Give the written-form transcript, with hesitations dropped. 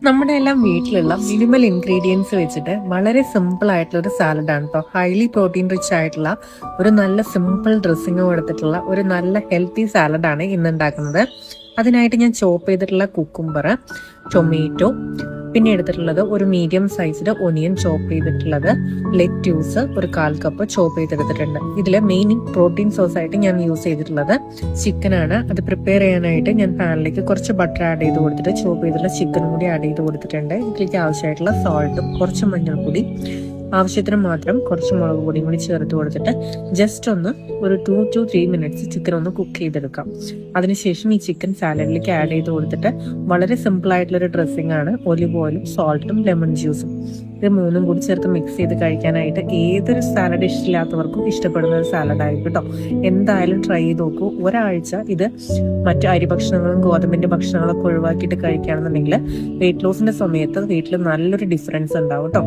നമ്മുടെ എല്ലാം വീട്ടിലുള്ള മിനിമൽ ഇൻഗ്രീഡിയൻസ് വെച്ചിട്ട് വളരെ സിമ്പിൾ ആയിട്ടുള്ള ഒരു സാലഡാണ് കേട്ടോ. ഹൈലി പ്രോട്ടീൻ റിച്ച് ആയിട്ടുള്ള ഒരു നല്ല സിമ്പിൾ ഡ്രസ്സിങ് കൊടുത്തിട്ടുള്ള ഒരു നല്ല ഹെൽത്തി സാലഡാണ് ഇന്ന് ഉണ്ടാക്കുന്നത്. അതിനായിട്ട് ഞാൻ ചോപ്പ് ചെയ്തിട്ടുള്ള കുക്കുംബർ, ടൊമാറ്റോ, പിന്നെ എടുത്തിട്ടുള്ളത് ഒരു മീഡിയം സൈസില് ഒനിയൻ ചോപ്പ് ചെയ്തിട്ടുള്ളത്, ലെറ്റ്യൂസ് ഒരു 1/4 കപ്പ് ചോപ്പ് ചെയ്തെടുത്തിട്ടുണ്ട്. ഇതിൽ മെയിൻ പ്രോട്ടീൻ സോഴ്സ് ആയിട്ട് ഞാൻ യൂസ് ചെയ്തിട്ടുള്ളത് ചിക്കൻ ആണ്. അത് പ്രിപ്പയർ ചെയ്യാനായിട്ട് ഞാൻ പാനിലേക്ക് കുറച്ച് ബട്ടർ ആഡ് ചെയ്ത് കൊടുത്തിട്ട് ചോപ്പ് ചെയ്തിട്ടുള്ള ചിക്കനും കൂടി ആഡ് ചെയ്ത് കൊടുത്തിട്ടുണ്ട്. ഇതിലേക്ക് ആവശ്യമായിട്ടുള്ള സോൾട്ടും കുറച്ച് മഞ്ഞൾപ്പൊടി, ആവശ്യത്തിന് മാത്രം കുറച്ച് മുളക് പൊടിയും കൂടി ചേർത്ത് കൊടുത്തിട്ട് ജസ്റ്റ് ഒന്ന് ഒരു 2 to 3 മിനിറ്റ്സ് ചിക്കൻ ഒന്ന് കുക്ക് ചെയ്തെടുക്കാം. അതിനുശേഷം ഈ ചിക്കൻ സാലഡിലേക്ക് ആഡ് ചെയ്ത് കൊടുത്തിട്ട് വളരെ സിമ്പിൾ ആയിട്ടുള്ള ഒരു ഡ്രസ്സിംഗ് ആണ്. ഒലിവ് ഓയിലും സോൾട്ടും ലെമൺ ജ്യൂസും ഇത് മൂന്നും കൂടി ചേർത്ത് മിക്സ് ചെയ്ത് കഴിക്കാനായിട്ട് ഏതൊരു സാലഡ് ഇഷ്ടമില്ലാത്തവർക്കും ഇഷ്ടപ്പെടുന്ന ഒരു സാലഡായിരിക്കും കേട്ടോ. എന്തായാലും ട്രൈ ചെയ്ത് നോക്കൂ. ഒരാഴ്ച ഇത് മറ്റു അരി ഭക്ഷണങ്ങളും ഗോതമ്പിന്റെ ഭക്ഷണങ്ങളൊക്കെ ഒഴിവാക്കിയിട്ട് കഴിക്കുകയാണെന്നുണ്ടെങ്കിൽ വെയിറ്റ് ലോസിന്റെ സമയത്ത് വീട്ടിൽ നല്ലൊരു ഡിഫറൻസ് ഉണ്ടാവും കേട്ടോ.